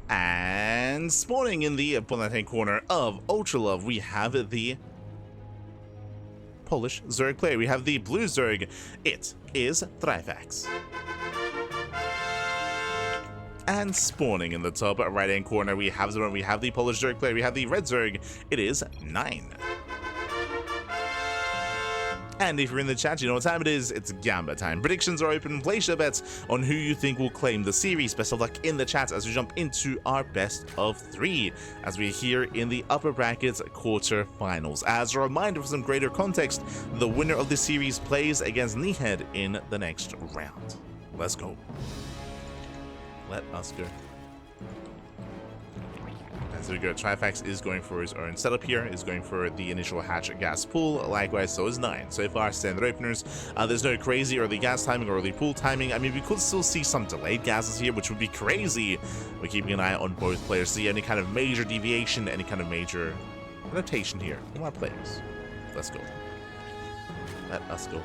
And spawning in the left-hand corner of Ultra Love, we have the Polish Zerg player. We have the blue Zerg. It is Trifax. And spawning in the top right-hand corner, we have the Polish Zerg player. We have the red Zerg. It is 9. And if you're in the chat, you know what time it is. It's Gamba time. Predictions are open. Place your bets on who you think will claim the series. Best of luck in the chat as we jump into our best of 3, as we're here in the upper brackets quarterfinals. As a reminder, for some greater context, the winner of this series plays against Nihed in the next round. Let's go. Let us go. As we go, Trifax is going for his own setup here, is going for the initial hatch gas pool, likewise so is 9. So far, standard openers, there's no crazy early gas timing or early pool timing. I mean, we could still see some delayed gases here, which would be crazy. We're keeping an eye on both players to see any kind of major deviation, any kind of major adaptation here from our players. Let's go. Let us go.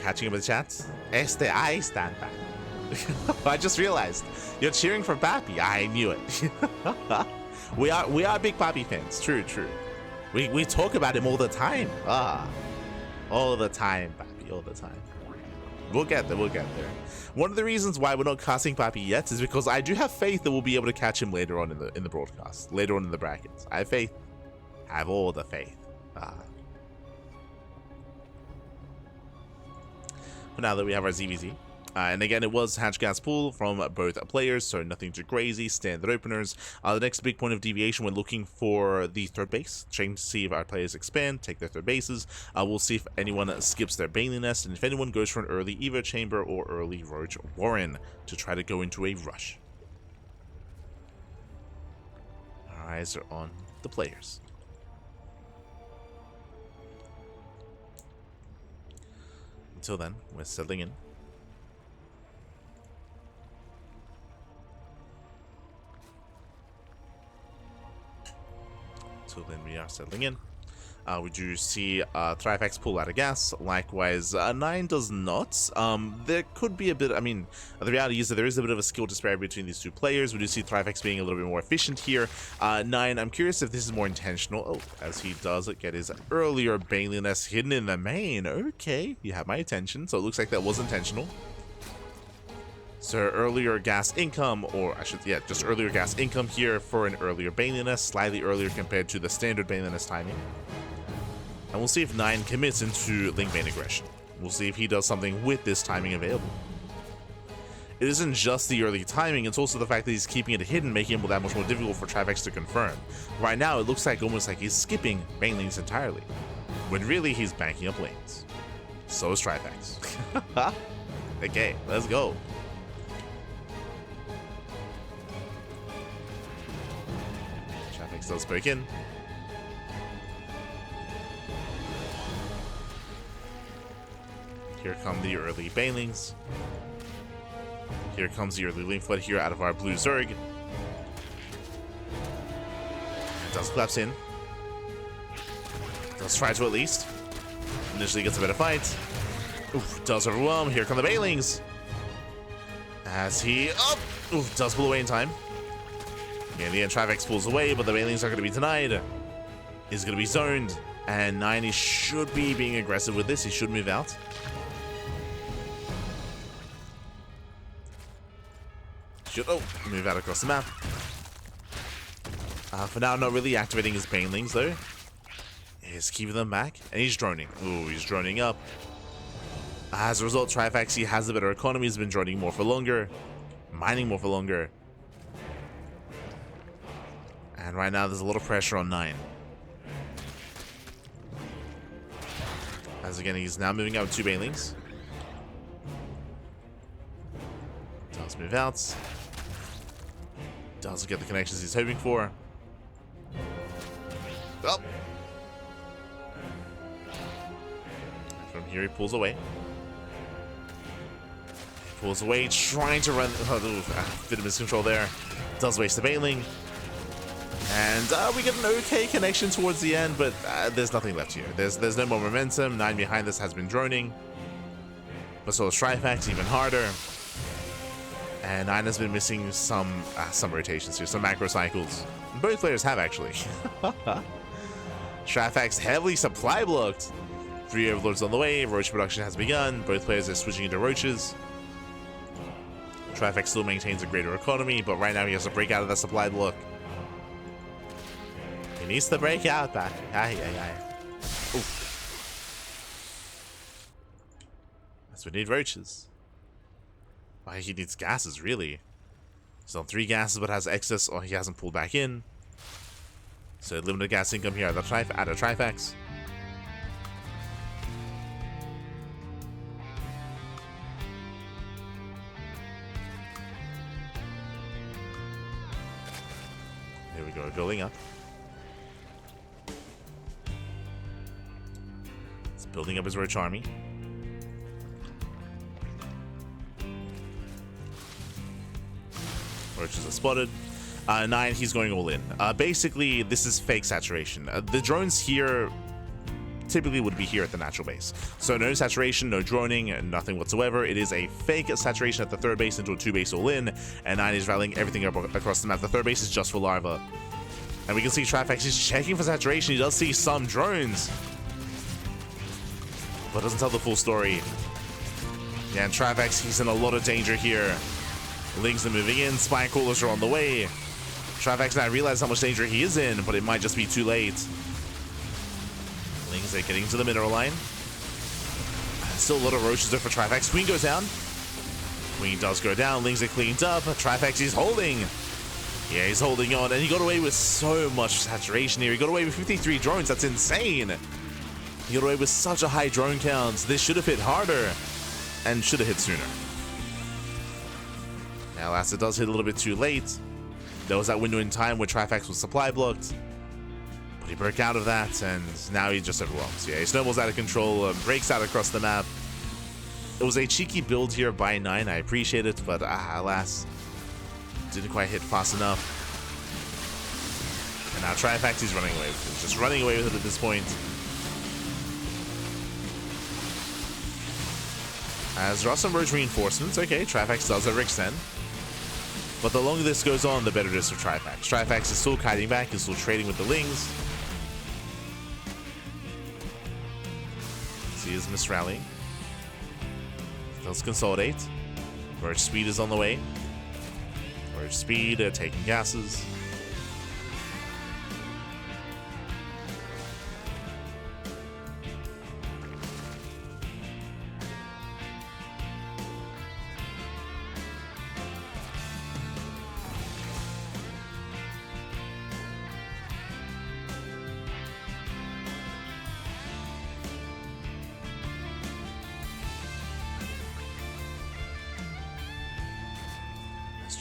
Catching up with the chat. I stand back. I just realized you're cheering for Pappy. I knew it. we are big Pappy fans. True. We talk about him all the time. All the time, Pappy. All the time. We'll get there. One of the reasons why we're not casting Pappy yet is because I do have faith that we'll be able to catch him later on in the broadcast, later on in the brackets. I have faith. I have all the faith. For now that we have our ZvZ. And again, it was hatch gas pool from both players, so nothing too crazy, standard openers. The next big point of deviation, we're looking for the third base, checking to see if our players expand, take their third bases. We'll see if anyone skips their Bailey Nest, and if anyone goes for an early Evo Chamber or early Roach Warren to try to go into a rush. Our eyes are on the players. Until then, we're settling in. So then we are settling in. We do see Trifax pull out of gas. Likewise, 9 does not. There could be a bit, I mean, the reality is that there is a bit of a skill disparity between these two players. We do see Trifax being a little bit more efficient here. 9, I'm curious if this is more intentional. Oh, as he does get his earlier Bailey Nest hidden in the main. Okay, you have my attention. So it looks like that was intentional. So earlier gas income, or I should, just earlier gas income here for an earlier Bailey Nest, slightly earlier compared to the standard Bailey Nest timing. And we'll see if 9 commits into Link Bane aggression. We'll see if he does something with this timing available. It isn't just the early timing, it's also the fact that he's keeping it hidden, making it that much more difficult for Trifax to confirm. Right now, it looks like almost like he's skipping Bane lanes entirely, when really he's banking up lanes. So is Trifax. Okay, let's go. Trifax does break in. Here come the early Banelings. Here comes the early Link Flood here out of our blue Zerg. Does collapse in. Does try to at least. Initially gets a better fight. Oof, does overwhelm. Here come the Banelings. As he does pull away in time. In the end, Trifax pulls away, but the Banelings are going to be denied. He's going to be zoned. And 9, he should be being aggressive with this. He should move out. Should move out across the map. For now, not really activating his Banelings though. He's keeping them back, and he's droning. Ooh, he's droning up. As a result, Trifax, he has a better economy. He's been droning more for longer, mining more for longer. And right now, there's a lot of pressure on 9. As again, he's now moving out with 2 Banelings. Does move out. Doesn't get the connections he's hoping for. Oh. From here, he pulls away. Pulls away, trying to run. Bit of miscontrol there. Does waste the Baneling. And we get an okay connection towards the end, but there's nothing left here. There's no more momentum. 9 behind this has been droning. But so is Trifax, even harder. And 9 has been missing some rotations here, some macro cycles. Both players have, actually. Trifax heavily supply blocked. 3 overlords on the way. Roach production has begun. Both players are switching into roaches. Trifax still maintains a greater economy, but right now he has to break out of that supply block. He needs to break out, but that's what we need, roaches. Oh, he needs gases, really. He's on 3 gases, but has excess, or he hasn't pulled back in. So limited gas income here at a Trifax. Here we go, building up. He's building up his Roach army. Roaches are spotted. 9, he's going all in. Basically, this is fake saturation. The drones here typically would be here at the natural base. So no saturation, no droning, nothing whatsoever. It is a fake saturation at the 3rd base into a 2 base all in, and 9 is rallying everything across the map. The 3rd base is just for larva. And we can see Trifax is checking for saturation. He does see some drones, but doesn't tell the full story. Yeah, and Trifax, he's in a lot of danger here. Lings are moving in, spine crawlers are on the way. Trifax now realizes how much danger he is in, but it might just be too late. Lings are getting to the mineral line. Still a lot of roaches there for Trifax. Queen goes down. Queen does go down. Lings are cleaned up. Trifax is holding. Yeah, he's holding on, and he got away with so much saturation here. He got away with 53 drones. That's insane. He got away with such a high drone count. This should have hit harder and should have hit sooner. Now, alas, it does hit a little bit too late. There was that window in time where Trifax was supply blocked, but he broke out of that, and now he just overwhelmed. Yeah, he snowballs out of control, breaks out across the map. It was a cheeky build here by 9. I appreciate it, but alas, didn't quite hit fast enough. And now Trifax is running away with it. Just running away with it at this point. As there are some roach reinforcements, okay, Trifax does overextend. But the longer this goes on, the better it is for Trifax. Trifax is still kiting back, he's still trading with the Lings. See his misrallying. Let's consolidate. Roach speed is on the way. Roach speed, taking gases.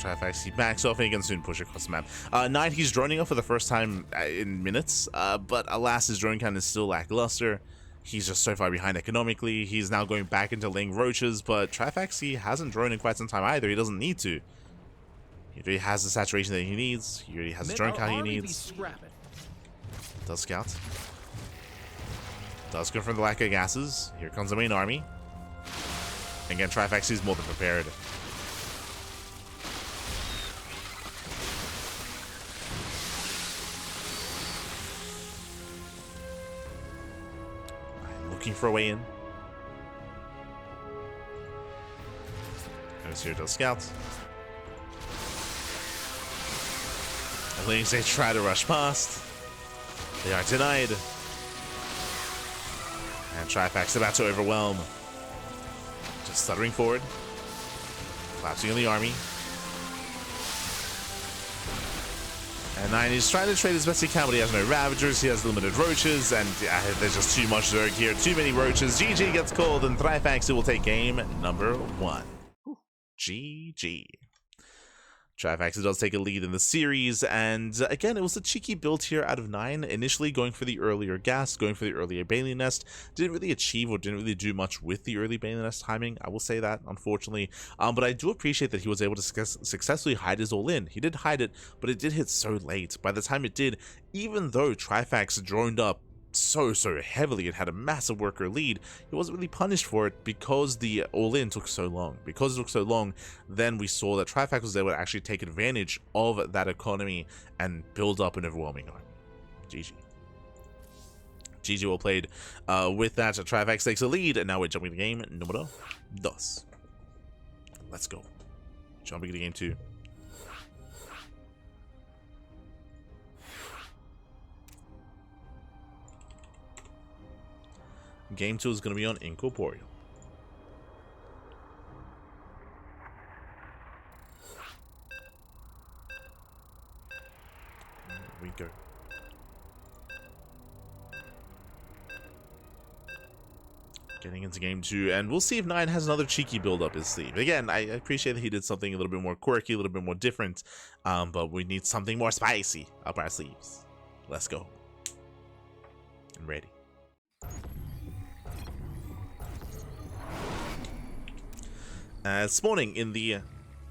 Trifax, he backs off and he can soon push across the map. 9, he's droning off for the first time in minutes, but alas, his drone count is still lackluster. He's just so far behind economically. He's now going back into laying roaches, but Trifax, he hasn't droned in quite some time either. He doesn't need to. He already has the saturation that he needs. He already has the drone count he needs. Does scout. Does confirm the lack of gases. Here comes the main army. Again, Trifax is more than prepared. Looking for a way in. Goes here, does scouts. At least they try to rush past. They are denied. And Trifax about to overwhelm. Just stuttering forward. Collapsing on the army. And 9 is trying to trade as best he can, but he has no Ravagers, he has limited Roaches, and there's just too much Zerg here, too many Roaches. GG gets called, and Trifax will take game number 1. GG. Trifax does take a lead in the series, and again, it was a cheeky build here out of 9, initially going for the earlier gas, going for the earlier Bailey Nest. Didn't really achieve or didn't really do much with the early Bailey Nest timing, I will say that, unfortunately. But I do appreciate that he was able to successfully hide his all-in. He did hide it, but it did hit so late. By the time it did, even though Trifax droned up so heavily and had a massive worker lead, he wasn't really punished for it because the all-in took so long. Because it took so long, then we saw that Trifax was able to actually take advantage of that economy and build up an overwhelming army. GG. GG, well played. With that, Trifax takes a lead, and now we're jumping to game numero 2. Let's go. Jumping to game 2. Game 2 is going to be on Incorporeal. There we go. Getting into game 2, and we'll see if 9 has another cheeky build up his sleeve. Again, I appreciate that he did something a little bit more quirky, a little bit more different, but we need something more spicy up our sleeves. Let's go. I'm ready. Spawning in the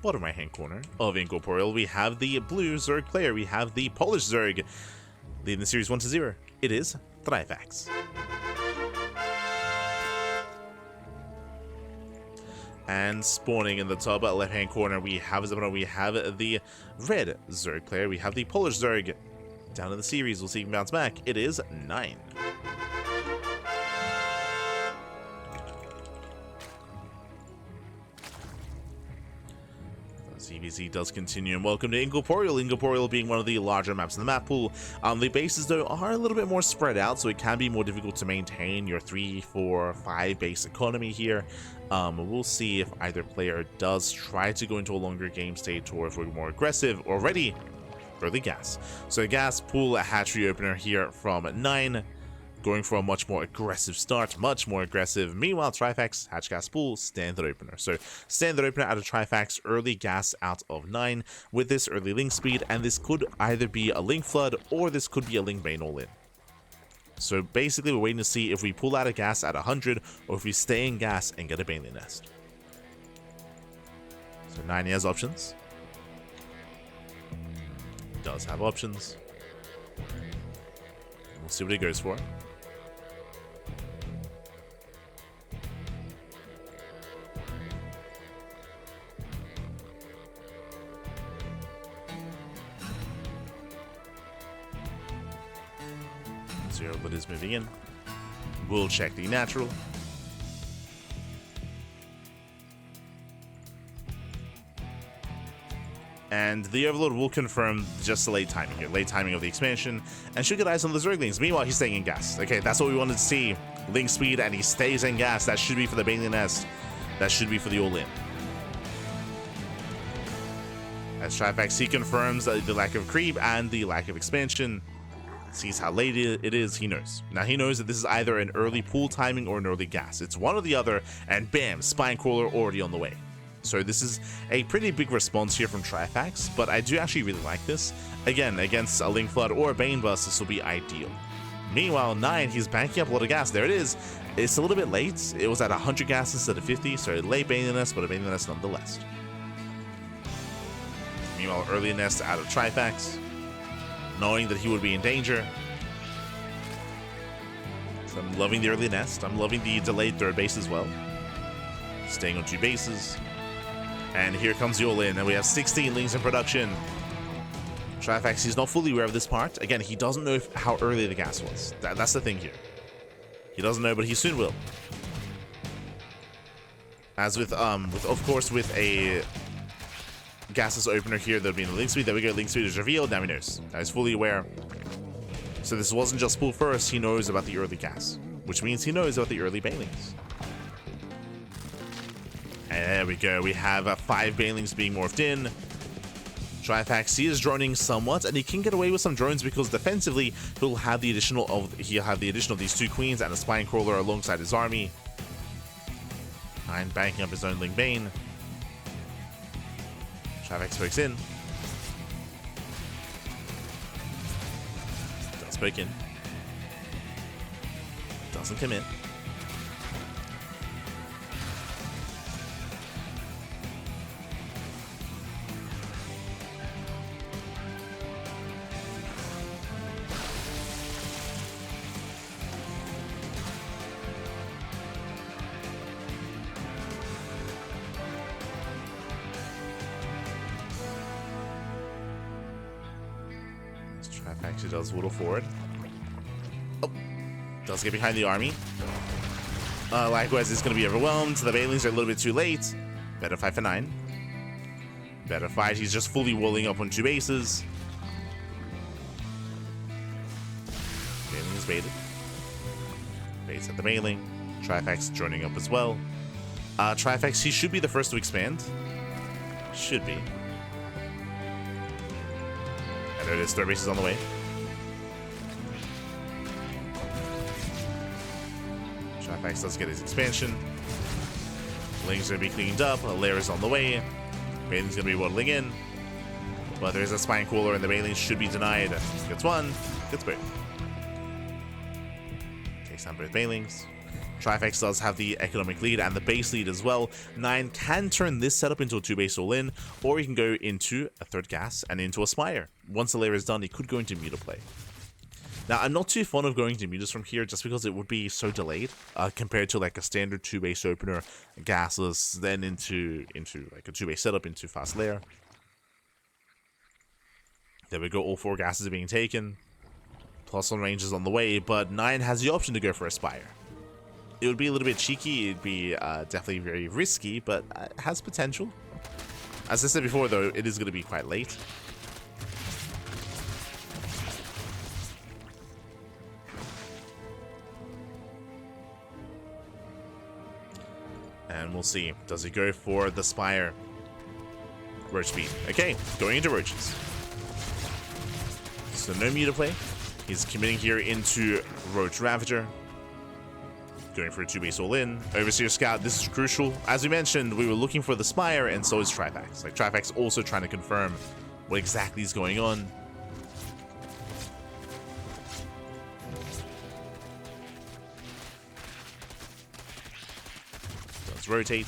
bottom right hand corner of Incorporeal, we have the blue Zerg player. We have the Polish Zerg leading the series 1-0. It is Trifax. And spawning in the top left hand corner, we have the red Zerg player. We have the Polish Zerg. Down in the series, we'll see if he can bounce back. It is 9. ZvZ does continue, and welcome to Incorporeal. Incorporeal being one of the larger maps in the map pool. The bases, though, are a little bit more spread out, so it can be more difficult to maintain your 3, 4, 5 base economy here. We'll see if either player does try to go into a longer game state, or if we're more aggressive already. Early gas. So gas pool, a hatchery opener here from 9. Going for a much more aggressive start, much more aggressive. Meanwhile, Trifax, hatch gas pool, standard opener. So standard opener out of Trifax, early gas out of 9 with this early link speed, and this could either be a link flood or this could be a link bane all in. So basically, we're waiting to see if we pull out a gas at 100 or if we stay in gas and get a Baneley nest. So 9 has options. Does have options. We'll see what he goes for. Zero, but is moving in. We'll check the natural. And the Overlord will confirm just the late timing here. Late timing of the expansion. And should get eyes on the Zerglings. Meanwhile, he's staying in gas. Okay, that's what we wanted to see. Link speed, and he stays in gas. That should be for the Baneley nest. That should be for the all-in. As Trifax, he confirms the lack of creep and the lack of expansion. Sees how late it is, he knows. Now he knows that this is either an early pool timing or an early gas. It's one or the other, and bam, Spine Crawler already on the way. So this is a pretty big response here from Trifax, but I do actually really like this. Again, against a Link Flood or a Bane Bust, this will be ideal. Meanwhile, 9, he's banking up a lot of gas. There it is. It's a little bit late. It was at 100 gas instead of 50, so late Baneley nest, but a Baneley nest nonetheless. Meanwhile, early nest out of Trifax, knowing that he would be in danger. So I'm loving the early nest. I'm loving the delayed third base as well. Staying on 2 bases. And here comes the all-in, and we have 16 links in production. Trifax, he's not fully aware of this part. Again, he doesn't know how early the gas was. That's the thing here. He doesn't know, but he soon will. As with of course, with a gasless opener here, there'll be the link speed. There we go, link speed is revealed. Now he knows. Now he's fully aware. So this wasn't just pool first, he knows about the early gas, which means he knows about the early banelings. And there we go, we have 5 banelings being morphed in. Trifax, he is droning somewhat, and he can get away with some drones because defensively he'll have the additional of these 2 queens and a spine crawler alongside his army. 9 banking up his own Link Bane. Trifax pokes in. Does poke in. Doesn't commit. Trifax does waddle forward. Oh, does get behind the army. Likewise, it's going to be overwhelmed. The Banelings are a little bit too late. Better fight for 9. Better fight. He's just fully walling up on 2 bases. Baneling is baited. Baits at the Baneling. Trifax joining up as well. Trifax, he should be the first to expand. Should be. And there it is. 3rd base is on the way. Trifax does get his expansion. Ling's going to be cleaned up. A lair is on the way. Baneling's going to be waddling in. But there's a Spine Cooler, and the Baneling should be denied. Gets 1. Gets both. Takes down both Banelings. Trifax does have the economic lead and the base lead as well. 9 can turn this setup into a 2-base all-in, or he can go into a 3rd gas and into a Spire. Once the lair is done, he could go into Muta play. Now, I'm not too fond of going to Mutas from here just because it would be so delayed compared to like a standard 2-base opener, gasless, then into like a 2-base setup into fast lair. There we go, all 4 gases are being taken. Plus on range is on the way, but 9 has the option to go for a Spire. It would be a little bit cheeky, it'd be definitely very risky, but it has potential. As I said before though, it is going to be quite late. And we'll see. Does he go for the Spire? Roach speed. Okay, going into Roaches. So no Muta play. He's committing here into Roach Ravager. Going for a 2-base all-in. Overseer Scout, this is crucial. As we mentioned, we were looking for the Spire, and so is Trifax. Like, Trifax also trying to confirm what exactly is going on. Does rotate.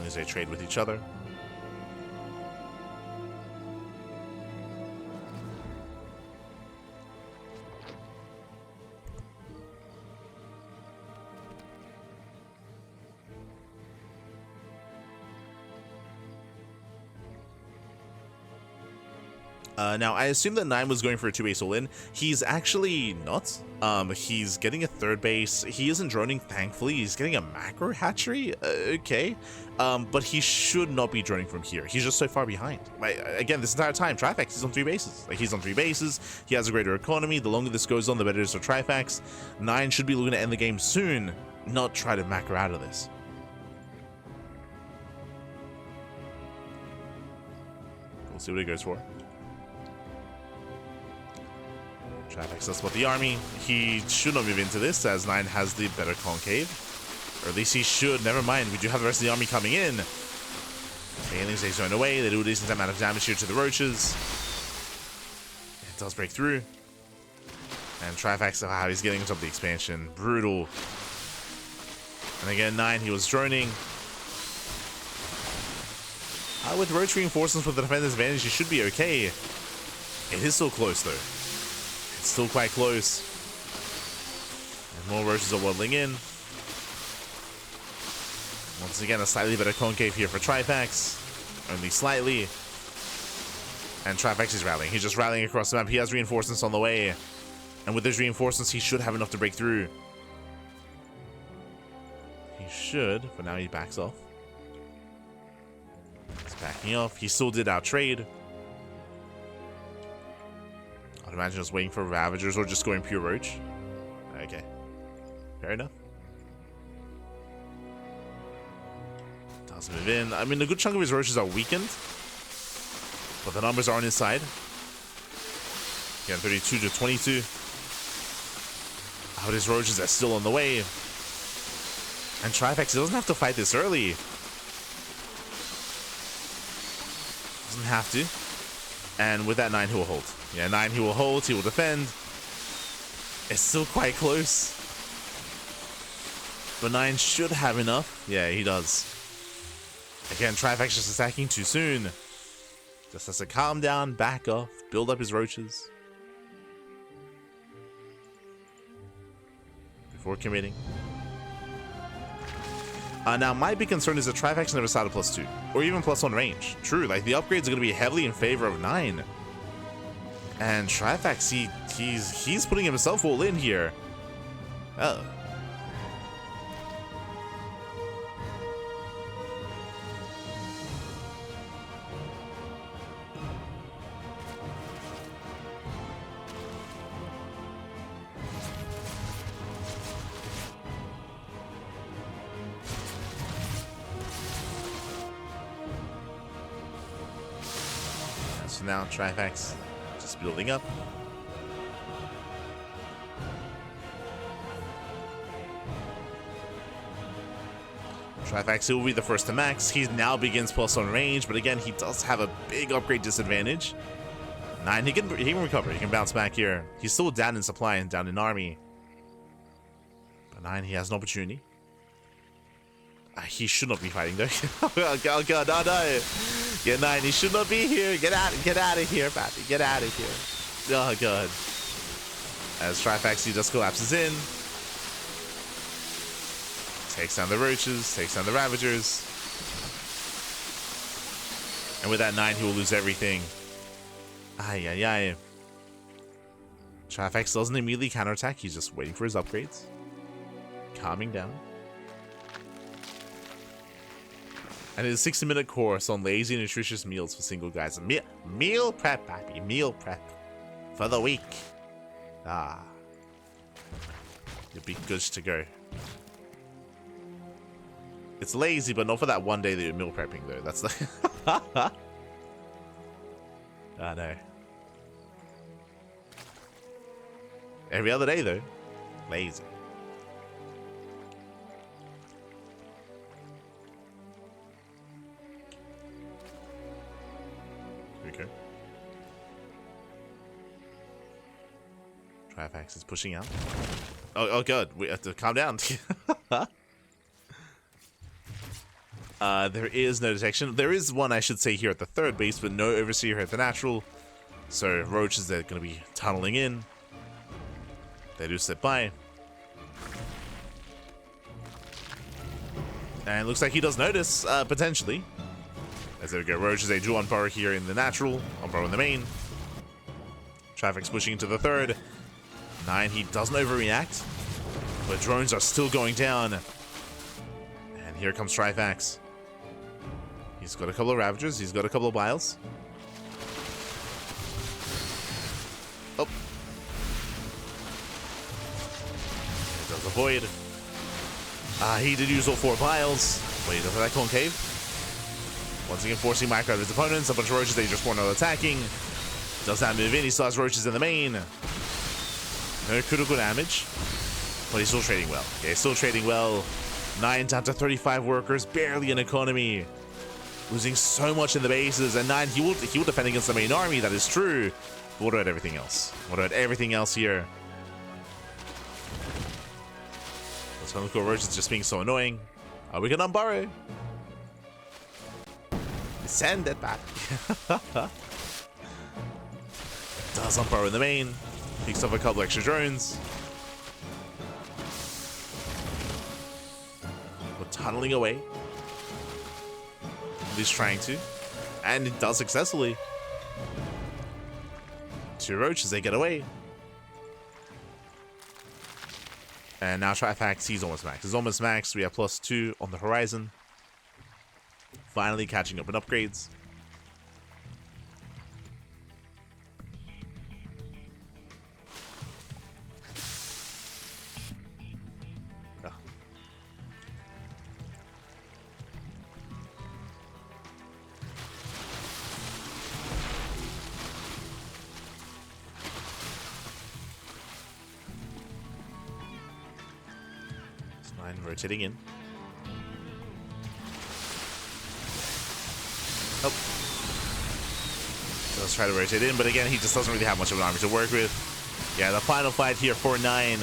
As they trade with each other. Now, I assume that 9 was going for a 2-base all-in. He's actually not. He's getting a 3rd base. He isn't droning, thankfully. He's getting a macro hatchery. Okay. But he should not be droning from here. He's just so far behind. Again, this entire time, Trifax is on 3 bases. Like, he's on 3 bases. He has a greater economy. The longer this goes on, the better it is for Trifax. 9 should be looking to end the game soon, not try to macro out of this. We'll see what he goes for. Trifax does spot the army. He should not move into this, as 9 has the better concave. Or at least he should. Never mind, we do have the rest of the army coming in. Aliens, they zone away. They do a decent amount of damage here to the Roaches. It does break through. And Trifax, how he's getting on top of the expansion. Brutal. And again, 9, he was droning. With Roach reinforcements with the defender's advantage, he should be okay. It is still close, though. It's still quite close. And more Roaches are waddling in. Once again, a slightly better concave here for Trifax. Only slightly. And Trifax is rallying. He's just rallying across the map. He has reinforcements on the way. And with those reinforcements, he should have enough to break through. He should, but now he backs off. He's backing off. He still did outtrade. I'd imagine just waiting for Ravagers or just going pure Roach. Okay. Fair enough. Does move in. I mean, a good chunk of his Roaches are weakened, but the numbers are on his side. Again, 32 to 22. But his Roaches are still on the way. And Trifax doesn't have to fight this early. Doesn't have to. And with that 9, he will hold. Yeah, 9, he will hold, he will defend. It's still quite close. But 9 should have enough. Yeah, he does. Again, Trifax just attacking too soon. Just has to calm down, back off, build up his Roaches. before committing. Now, my big concern is that Trifax never started +2, or even +1 range. True, like, the upgrades are going to be heavily in favor of 9. And Trifax, he's putting himself all in here. Oh. So now Trifax just building up. Trifax will be the first to max. He now begins +1 range, but again, he does have a big upgrade disadvantage. 9, he can recover. He can bounce back here. He's still down in supply and down in army. But 9, he has an opportunity. He should not be fighting though. Oh god, oh no. Yeah, 9, he should not be here. Get out of here, Pappy. Get out of here. Oh god. As Trifax, he just collapses in. Takes down the roaches, takes down the ravagers. And with that 9, he will lose everything. Ay, ay, ay. Trifax doesn't immediately counterattack, he's just waiting for his upgrades. Calming down. And his 60-minute course on lazy and nutritious meals for single guys. Meal prep, Pappy. Meal prep. For the week. Ah. You'll be good to go. It's lazy, but not for that one day that you're meal prepping, though. That's the... Ah, no. Every other day, though. Lazy. Okay. Trifax is pushing out. Oh god, we have to calm down. There is no detection. There is one, I should say, here at the third base, but no Overseer here at the natural. So roaches, they're going to be tunneling in. They do slip by. And looks like he does notice, potentially. As there we go, roaches, they do unburrow here in the natural, unburrow in the main. Trifax pushing into the third. 9, he doesn't overreact, but drones are still going down. And here comes Trifax. He's got a couple of Ravagers. He's got a couple of Biles. Oh. He does avoid. He did use all 4 Biles. Wait, for that Concave. Once again, forcing micro out of his opponents. A bunch of Roaches, they just want no attacking. Does not move in. He still has Roaches in the main. No critical damage. But he's still trading well. Yeah, he's still trading well. 9 down to 35 workers. Barely an economy. Losing so much in the bases, and 9, he will defend against the main army, that is true. But what about everything else? What about everything else here? This Conical Roach is just being so annoying. We can unburrow. Send it back. Does unburrow in the main. Picks up a couple extra drones. We're tunneling away. At least trying to, and it does successfully. 2 roaches, they get away, and now Trifax, he's almost max. He's almost max. We have +2 on the horizon. Finally catching up in upgrades. Rotating in. Oh. Let's try to rotate in, but again, he just doesn't really have much of an army to work with. Yeah, the final fight here for 9.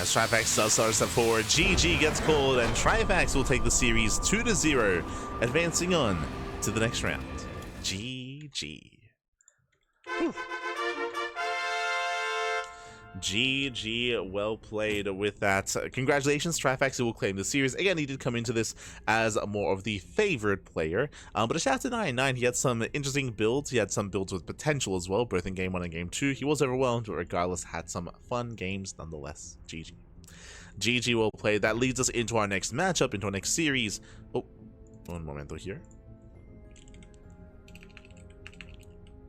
As Trifax does start a step forward, GG gets called, and Trifax will take the series 2-0, advancing on to the next round. GG. Whew. GG, well played with that. Congratulations, Trifax, who will claim the series. Again, he did come into this as more of the favored player, but a shout out to 99. He had some interesting builds. He had some builds with potential as well, both in Game 1 and Game 2. He was overwhelmed, but regardless, had some fun games nonetheless. GG. GG, well played. That leads us into our next matchup, into our next series. Oh, one momento here.